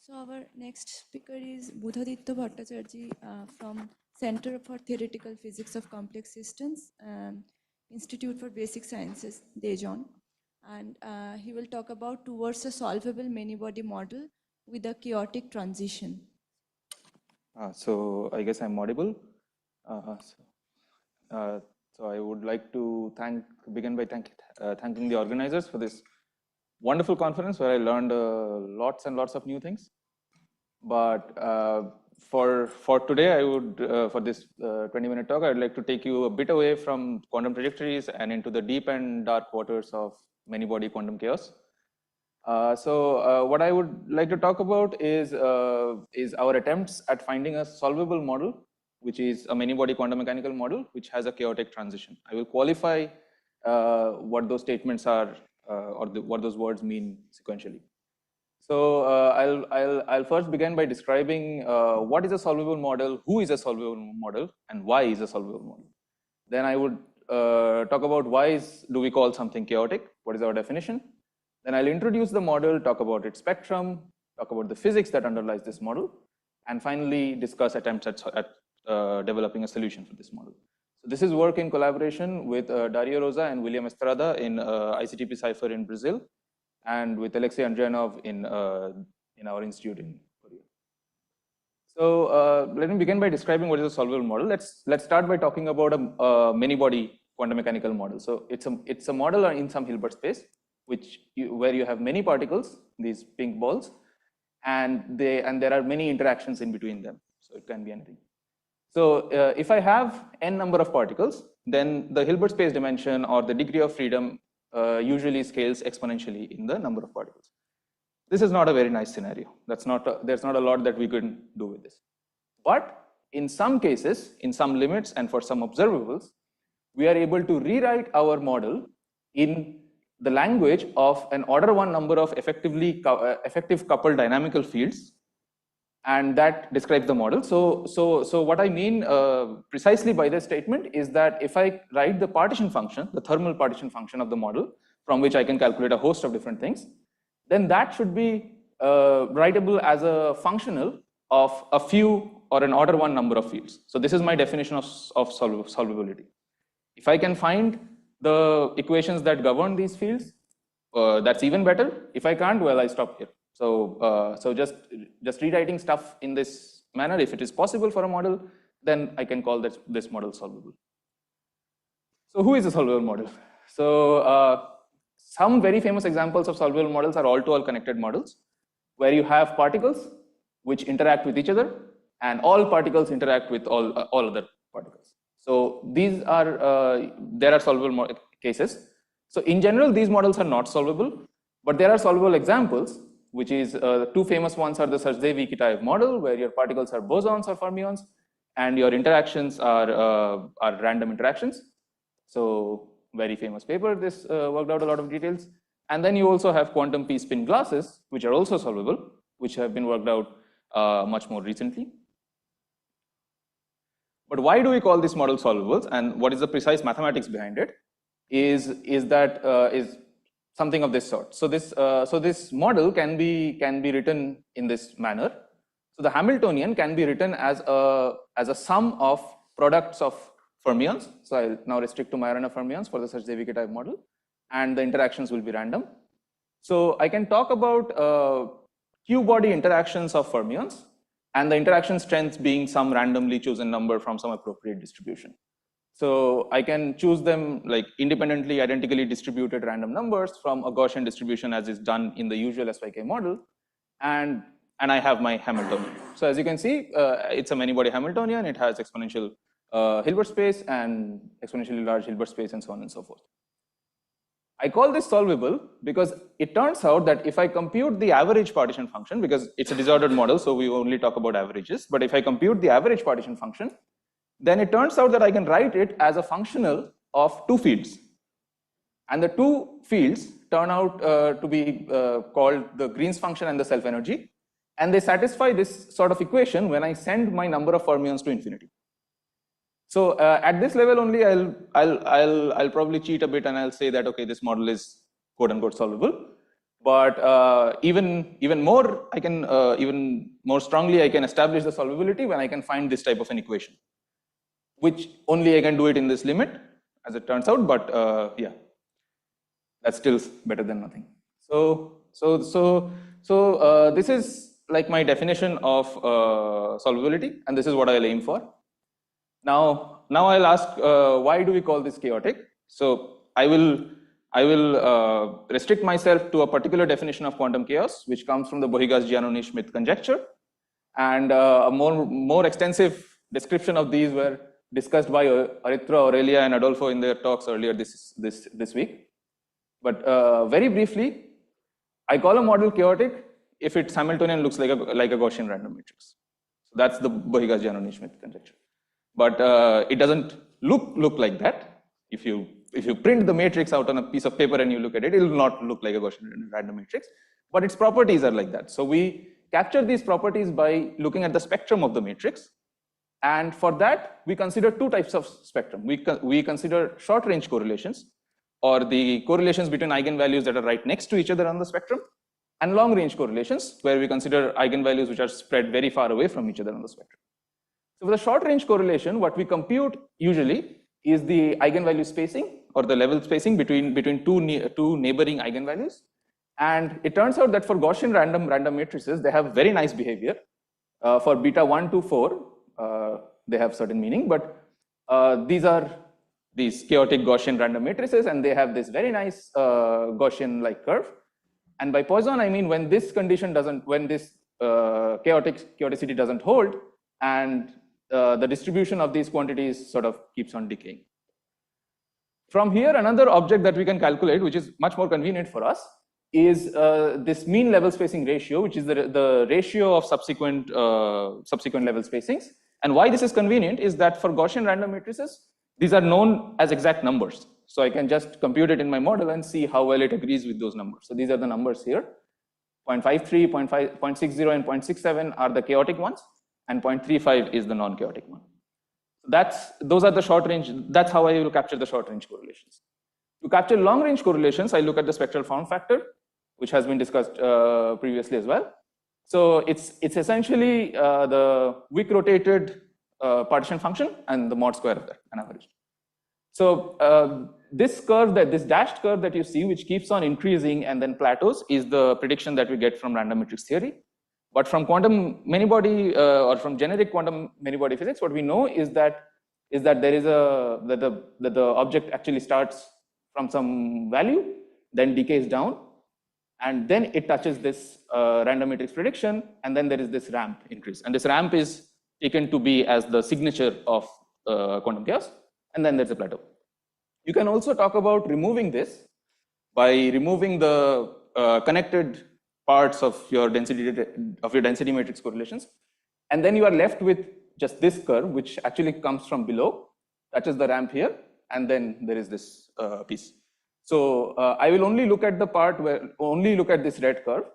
So our next speaker is Budhaditya B from Center for Theoretical Physics of Complex Systems, Institute for Basic Sciences, Dejon. And he will talk about towards a solvable many-body model with a chaotic transition. So I guess I'm audible. So I would like to begin by thanking the organizers for this wonderful conference where I learned lots and lots of new things. But for today, I would for this 20-minute talk, I'd like to take you a bit away from quantum trajectories and into the deep and dark waters of many-body quantum chaos. So what I would like to talk about is our attempts at finding a solvable model, which is a many-body quantum mechanical model, which has a chaotic transition. I will qualify what those statements are what those words mean sequentially. So I'll first begin by describing what is a solvable model, who is a solvable model, and why is a solvable model. Then I would talk about do we call something chaotic, what is our definition. Then I'll introduce the model, talk about its spectrum, talk about the physics that underlies this model, and finally discuss attempts at developing a solution for this model. So this is work in collaboration with Dario Rosa and William Estrada in ICTS-TIFR in Brazil, and with Alexei Andrianov in our institute in Korea. So let me begin by describing what is a solvable model. Let's start by talking about a many-body quantum mechanical model. So it's a model in some Hilbert space, where you have many particles, these pink balls, and there are many interactions in between them. So it can be anything. So if I have n number of particles, then the Hilbert space dimension or the degree of freedom usually scales exponentially in the number of particles. This is not a very nice scenario. There's not a lot that we can do with this. But in some cases, in some limits, and for some observables, we are able to rewrite our model in the language of an order 1 number of effective coupled dynamical fields, and that describes the model. So what I mean precisely by this statement is that if I write the partition function, the thermal partition function of the model, from which I can calculate a host of different things, then that should be writable as a functional of a few or an order 1 number of fields. So this is my definition of solvability. If I can find the equations that govern these fields, that's even better. If I can't, well, I stop here. So just rewriting stuff in this manner, if it is possible for a model, then I can call this model solvable. So who is a solvable model? So some very famous examples of solvable models are all-to-all connected models, where you have particles which interact with each other, and all particles interact with all other particles. So these are there are solvable cases. So in general, these models are not solvable, but there are solvable examples, which is two famous ones are the Saclay model, where your particles are bosons or fermions, and your interactions are random interactions. So very famous paper, this worked out a lot of details. And then you also have quantum p-spin glasses, which are also solvable, which have been worked out much more recently. But why do we call this model solvables, and what is the precise mathematics behind it? Is something of this sort. So this model can be written in this manner. So the Hamiltonian can be written as a sum of products of fermions. So I'll now restrict to Majorana fermions for the Saclay type model, and the interactions will be random. So I can talk about q-body interactions of fermions, and the interaction strength being some randomly chosen number from some appropriate distribution. So I can choose them like independently identically distributed random numbers from a Gaussian distribution, as is done in the usual SYK model, and I have my Hamiltonian. So as you can see, it's a many-body Hamiltonian. It has exponential Hilbert space and exponentially large Hilbert space, and so on and so forth. I call this solvable because it turns out that if I compute the average partition function, because it's a disordered model, so we only talk about averages, but if I compute the average partition function, then it turns out that I can write it as a functional of two fields. And the two fields turn out to be called the Green's function and the self-energy. And they satisfy this sort of equation when I send my number of fermions to infinity. So at this level only, I'll probably cheat a bit, and I'll say that, okay, this model is quote unquote solvable. But even more, I can even more strongly I can establish the solvability when I can find this type of an equation, which only I can do it in this limit, as it turns out. But yeah, that's still better than nothing. So this is like my definition of solvability, and this is what I'll aim for. Now I'll ask, why do we call this chaotic? So I will restrict myself to a particular definition of quantum chaos, which comes from the Bohigas-Giannoni-Schmidt conjecture, and a more extensive description of these were discussed by Aritra, Aurelia, and Adolfo in their talks earlier this week. But very briefly, I call a model chaotic if its Hamiltonian looks like a Gaussian random matrix. So that's the Bohigas-Giannoni-Schmidt conjecture. But it doesn't look like that. If you print the matrix out on a piece of paper and you look at it, it will not look like a Gaussian random matrix. But its properties are like that. So we capture these properties by looking at the spectrum of the matrix. And for that, we consider two types of spectrum. We consider short-range correlations, or the correlations between eigenvalues that are right next to each other on the spectrum, and long-range correlations, where we consider eigenvalues which are spread very far away from each other on the spectrum. So for the short-range correlation, what we compute usually is the eigenvalue spacing, or the level spacing between two neighboring eigenvalues. And it turns out that for Gaussian random matrices, they have very nice behavior. For beta 1 to 4, they have certain meaning, but these are these chaotic Gaussian random matrices, and they have this very nice Gaussian-like curve. And by Poisson, I mean when this condition doesn't, when this chaoticity doesn't hold, and the distribution of these quantities sort of keeps on decaying. From here, another object that we can calculate, which is much more convenient for us, is this mean level spacing ratio, which is the ratio of subsequent level spacings. And why this is convenient is that for Gaussian random matrices, these are known as exact numbers. So I can just compute it in my model and see how well it agrees with those numbers. So these are the numbers here. 0.53, 0.60, and 0.67 are the chaotic ones, and 0.35 is the non-chaotic one. Those are the short range. That's how I will capture the short range correlations. To capture long range correlations, I look at the spectral form factor, which has been discussed previously as well. So it's essentially the Wick rotated partition function and the mod square of that, an average. So this curve, this dashed curve that you see, which keeps on increasing and then plateaus, is the prediction that we get from random matrix theory. But from quantum many-body or from generic quantum many-body physics, what we know is that there is that the object actually starts from some value, then decays down, and then it touches this random matrix prediction, and then there is this ramp increase, and this ramp is taken to be as the signature of quantum chaos, and then there's a plateau. You can also talk about removing this by removing the connected parts of your density matrix correlations, and then you are left with just this curve, which actually comes from below, touches the ramp here, and then there is this piece. So I will only look at the part where only look at this red curve.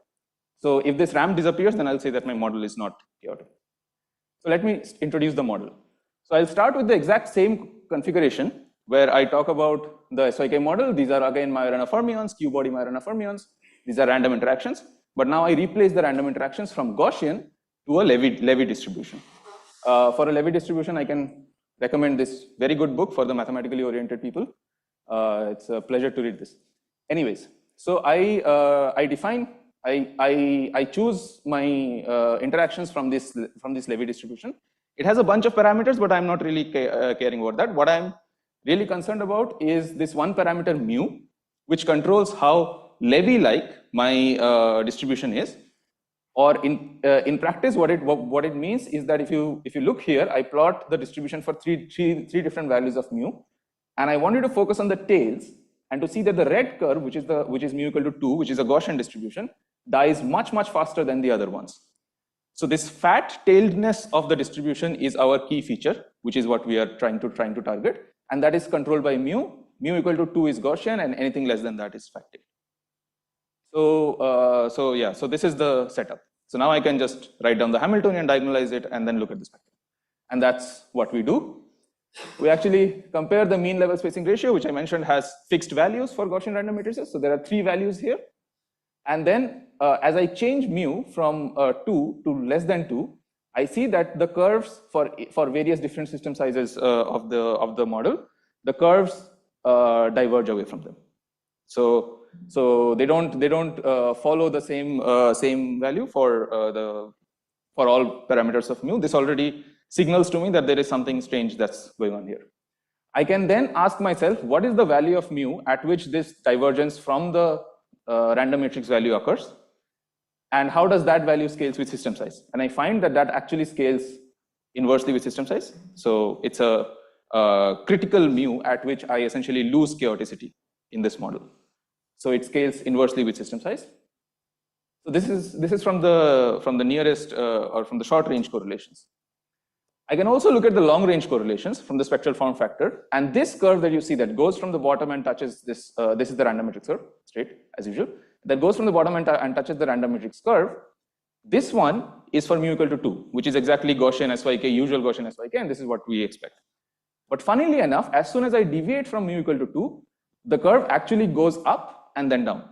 So if this ramp disappears, then I'll say that my model is not chaotic. So let me introduce the model. So I'll start with the exact same configuration where I talk about the SYK model. These are again Majorana fermions, Q-body Majorana fermions. These are random interactions. But now I replace the random interactions from Gaussian to a Levy distribution. For a Levy distribution, I can recommend this very good book for the mathematically oriented people. It's a pleasure to read this. Anyways, so I choose my interactions from this Levy distribution. It has a bunch of parameters, but I'm not really caring about that. What I'm really concerned about is this one parameter mu, which controls how Levy-like my distribution is. Or in practice, what it means is that if you look here, I plot the distribution for three different values of mu, and I want you to focus on the tails and to see that the red curve, which is mu equal to 2, which is a Gaussian distribution, dies much faster than the other ones. So this fat tailedness of the distribution is our key feature, which is what we are trying to target, and that is controlled by mu. Mu equal to 2 is Gaussian, and anything less than that is fat tailed. So this is the setup. So now I can just write down the Hamiltonian, diagonalize it, and then look at the spectrum. And that's what we do. We actually compare the mean level spacing ratio, which I mentioned has fixed values for Gaussian random matrices. So there are 3 values here. And then as I change mu from 2 to less than 2, I see that the curves for various different system sizes of the model, the curves diverge away from them. So they don't follow the same value for all parameters of mu. This already signals to me that there is something strange that's going on here. I can then ask myself, what is the value of mu at which this divergence from the random matrix value occurs? And how does that value scales with system size? And I find that that actually scales inversely with system size. So it's a critical mu at which I essentially lose chaoticity in this model. So it scales inversely with system size. So this is from the nearest or from the short range correlations. I can also look at the long range correlations from the spectral form factor, and this curve that you see that goes from the bottom and touches this. This is the random matrix curve, straight as usual. That goes from the bottom and touches the random matrix curve. This one is for mu equal to 2, which is exactly Gaussian SYK, usual Gaussian SYK, and this is what we expect. But funnily enough, as soon as I deviate from mu equal to 2, the curve actually goes up and then down.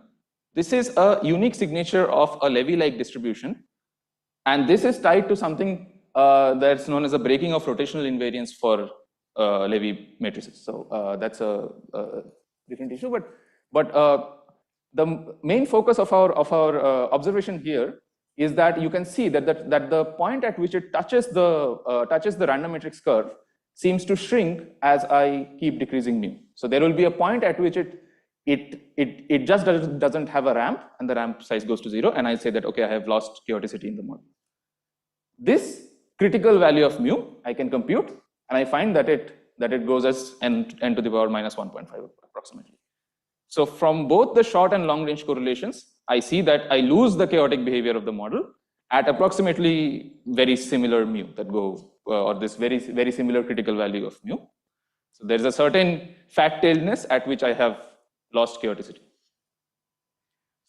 This is a unique signature of a Levy-like distribution, and this is tied to something that's known as a breaking of rotational invariance for Levy matrices. So that's a different issue, but the main focus of our observation here is that you can see that the point at which it touches the random matrix curve seems to shrink as I keep decreasing mu. So there will be a point at which it just doesn't have a ramp, and the ramp size goes to 0, and I say that, okay, I have lost chaoticity in the model. This critical value of mu I can compute, and I find that it goes as n to the power minus 1.5 approximately. So from both the short and long range correlations, I see that I lose the chaotic behavior of the model at approximately very similar mu that go, or this very similar critical value of mu. So there is a certain fat-tailedness at which I have lost chaoticity.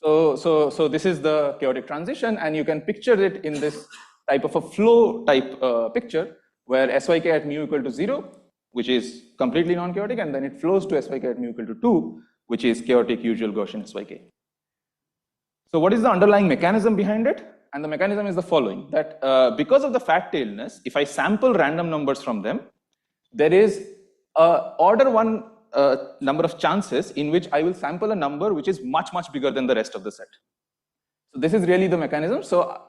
So this is the chaotic transition, and you can picture it in this type of a flow type picture where SYK at mu equal to 0, which is completely non-chaotic, and then it flows to SYK at mu equal to 2, which is chaotic usual Gaussian SYK. So what is the underlying mechanism behind it? And the mechanism is the following, that because of the fat-tailedness, if I sample random numbers from them, there is order 1 number of chances in which I will sample a number which is much bigger than the rest of the set. So this is really the mechanism. So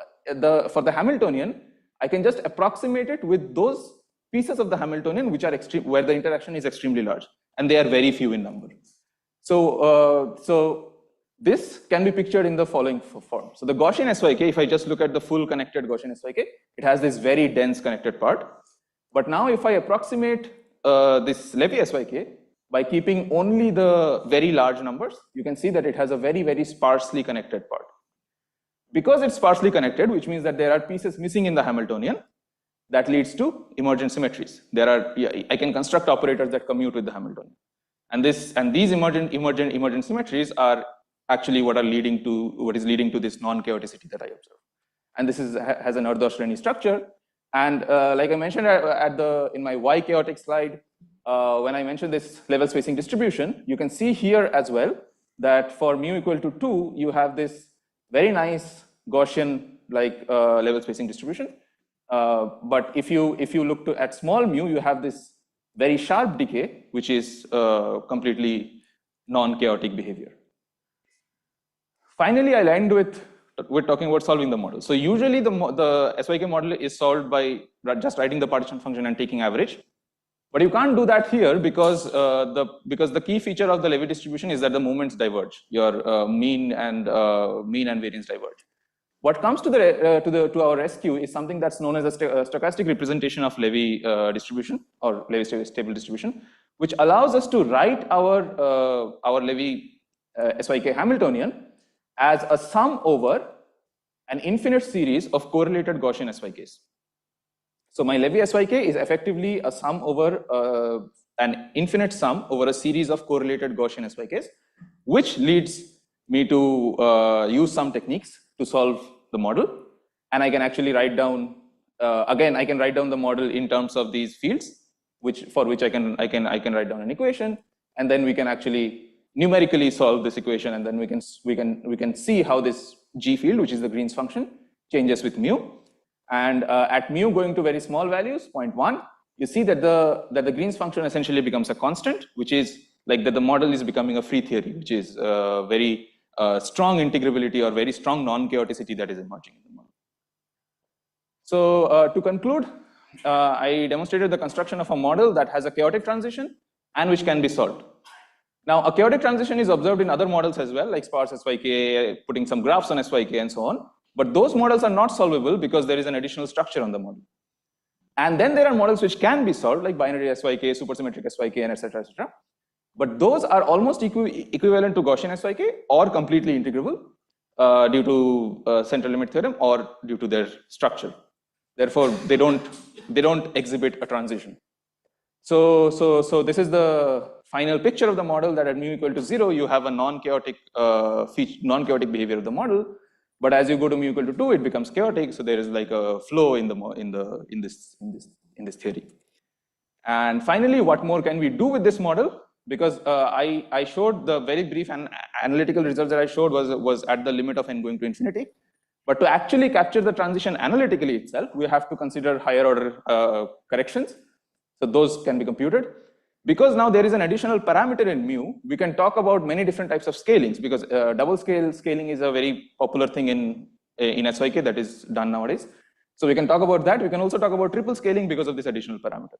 for the Hamiltonian, I can just approximate it with those pieces of the Hamiltonian which are where the interaction is extremely large, and they are very few in number. So this can be pictured in the following form. So the Gaussian SYK, if I just look at the full connected Gaussian SYK, it has this very dense connected part. But now if I approximate this Levy SYK by keeping only the very large numbers, you can see that it has a very sparsely connected part. Because it's sparsely connected, which means that there are pieces missing in the Hamiltonian, that leads to emergent symmetries. I can construct operators that commute with the Hamiltonian. And these emergent symmetries are actually what is leading to this non-chaoticity that I observe. And this has an Erdős-Renyi structure. And like I mentioned in my Y chaotic slide, when I mentioned this level spacing distribution, you can see here as well that for mu equal to 2, you have this very nice Gaussian like level spacing distribution. But if you look at small mu, you have this very sharp decay, which is completely non-chaotic behavior. Finally, I'll end with talking about solving the model. So usually the SYK model is solved by just writing the partition function and taking average. But you can't do that here because the key feature of the Levy distribution is that the moments diverge. Your mean and variance diverge. What comes to our rescue is something that's known as a stochastic representation of Levy distribution or Levy stable distribution, which allows us to write our Levy SYK Hamiltonian as a sum over an infinite series of correlated Gaussian SYKs. So my Levy SYK is effectively a sum over an infinite sum over a series of correlated Gaussian SYKs, which leads me to use some techniques to solve the model. And I can actually write down, again, I can write down the model in terms of these fields, for which I can write down an equation, and then we can actually numerically solve this equation, and then we can see how this G field, which is the Green's function, changes with mu. And at mu going to very small values, 0.1, you see that the Green's function essentially becomes a constant, which is like that the model is becoming a free theory, which is very strong integrability or very strong non-chaoticity that is emerging in the model. So to conclude, I demonstrated the construction of a model that has a chaotic transition and which can be solved. Now, a chaotic transition is observed in other models as well, like sparse SYK, putting some graphs on SYK and so on. But those models are not solvable because there is an additional structure on the model. And then there are models which can be solved, like binary SYK, supersymmetric SYK, and etc., etc. But those are almost equivalent to Gaussian SYK or completely integrable due to central limit theorem or due to their structure. Therefore, they don't exhibit a transition. So this is the final picture of the model, that at mu equal to 0, you have a non-chaotic behavior of the model. But as you go to mu equal to 2, it becomes chaotic. So there is like a flow in this theory. And finally, what more can we do with this model? Because I showed the very brief analytical results that I showed was at the limit of n going to infinity. But to actually capture the transition analytically itself, we have to consider higher order corrections. So those can be computed. Because now there is an additional parameter in mu, we can talk about many different types of scalings, because double scaling is a very popular thing in SYK that is done nowadays. So we can talk about that. We can also talk about triple scaling because of this additional parameter.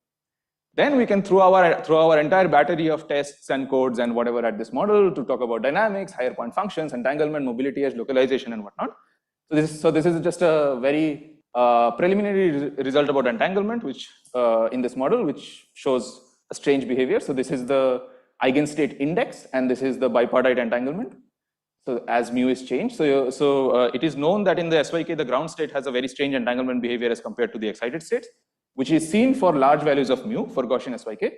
Then we can throw our entire battery of tests and codes and whatever at this model to talk about dynamics, higher point functions, entanglement, mobility edge, localization, and whatnot. So this is just a very preliminary result about entanglement, which in this model, which shows a strange behavior. So this is the eigenstate index, and this is the bipartite entanglement. So as mu is changed, so it is known that in the SYK, the ground state has a very strange entanglement behavior as compared to the excited states, which is seen for large values of mu for Gaussian SYK.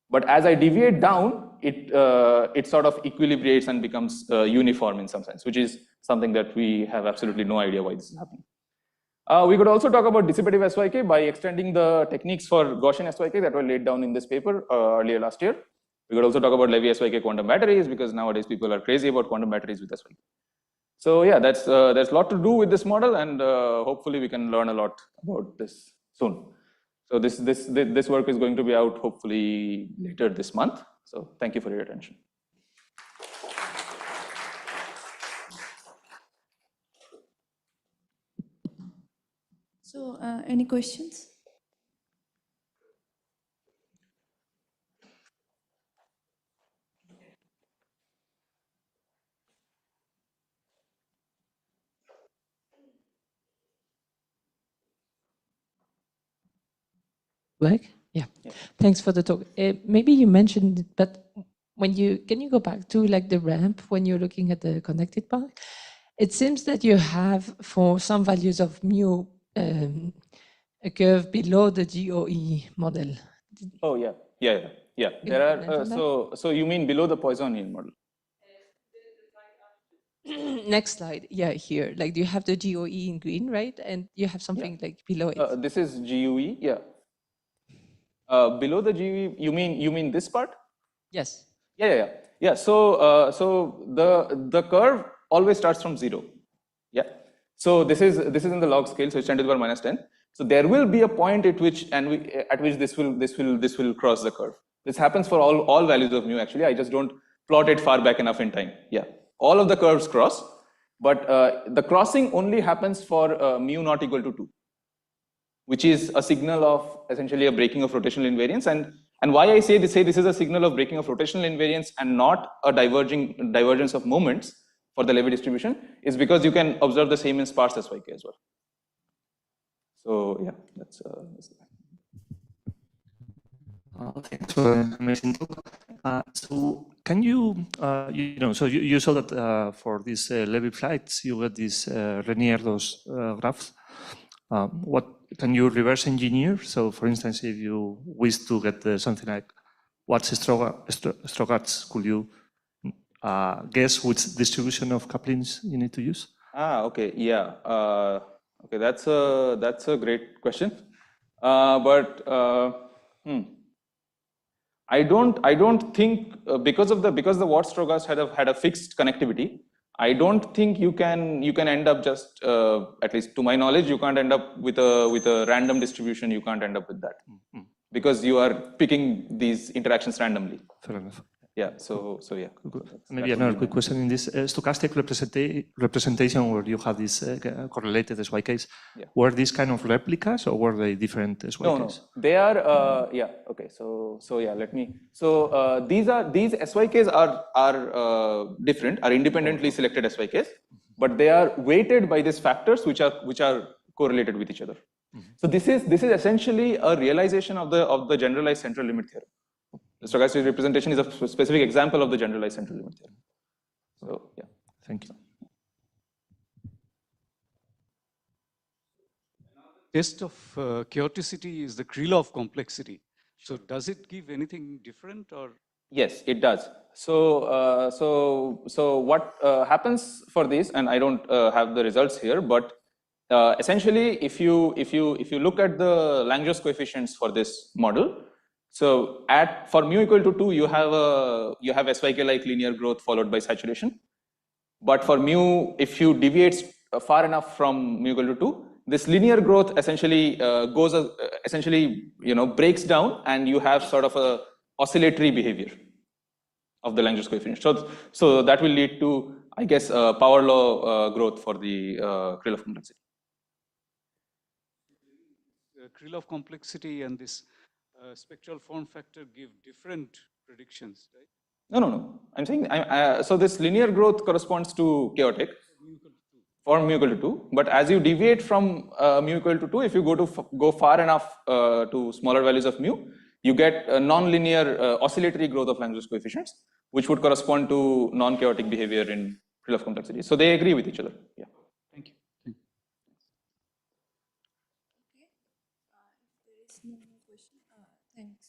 But as I deviate down, it sort of equilibrates and becomes uniform in some sense, which is something that we have absolutely no idea why this is happening. We could also talk about dissipative SYK by extending the techniques for Gaussian SYK that were laid down in this paper earlier last year. We could also talk about Levy SYK quantum batteries, because nowadays people are crazy about quantum batteries with SYK. So yeah, there's a lot to do with this model, and hopefully we can learn a lot about this soon. So this work is going to be out hopefully later this month. So thank you for your attention. So any questions? Yeah. Thanks for the talk. Maybe you mentioned it, but can you go back to like the ramp when you're looking at the connected part? It seems that you have, for some values of mu, a curve below the GOE model. Oh yeah. There are so you mean below the Poissonian model? Next slide. Yeah, here. Like, do you have the GOE in green, right? And you have something like below it. This is GUE. Yeah. Below the GUE, you mean this part? Yes. Yeah. So the curve always starts from 0. Yeah. So this is in the log scale, so it's 10 to the power -10. So there will be a point at which this will cross the curve. This happens for all values of mu. Actually, I just don't plot it far back enough in time. Yeah. All of the curves cross, but the crossing only happens for mu not equal to 2, which is a signal of essentially a breaking of rotational invariance. And why I say this is a signal of breaking of rotational invariance and not a divergence of moments for the Levy distribution is because you can observe the same in sparse SYK as well. So yeah, that's thanks for an amazing talk. So can you, so you saw that for these Levy flights, you get these Renier-Dos graphs. What can you reverse engineer? So for instance, if you wish to get something like what's Strogatz, could you guess which distribution of couplings you need to use? Okay, yeah. Okay, that's a great question. But I don't think because the Watt-Strogass had a fixed connectivity. I don't think you can end up just at least to my knowledge, you can't end up with a random distribution. You can't end up with that because you are picking these interactions randomly. Fair enough. Yeah. So yeah. Maybe another quick question in this stochastic representation where you have this correlated SYKs. Yeah. Were these kind of replicas or were they different SYKs? No. They are. Yeah. Okay. So yeah. Let me. So these SYKs are different. Are independently selected SYKs, but they are weighted by these factors which are correlated with each other. So this is essentially a realization of the generalized central limit theorem. The stochastic representation is a specific example of the generalized central limit theorem. So yeah. Thank you. Test of chaoticity is the Krylov complexity. So does it give anything different or? Yes, it does. So what happens for this, and I don't have the results here, but essentially, if you look at the Langevin coefficients for this model, so for mu equal to 2, you have SYK like linear growth followed by saturation. But for mu, if you deviate far enough from mu equal to 2, this linear growth essentially breaks down, and you have sort of a oscillatory behavior of the Langevin coefficient. So that will lead to, I guess, power law growth for the Krylov complexity. Krylov complexity and this spectral form factor give different predictions, right? No. I'm saying so this linear growth corresponds to chaotic for mu equal to 2. But as you deviate from mu equal to 2, if you go far enough to smaller values of mu, you get a non-linear oscillatory growth of Langevin coefficients, which would correspond to non-chaotic behavior in Krylov complexity. So they agree with each other. Yeah. Thank you. Okay. If there is no more question, thanks.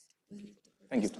Thank you.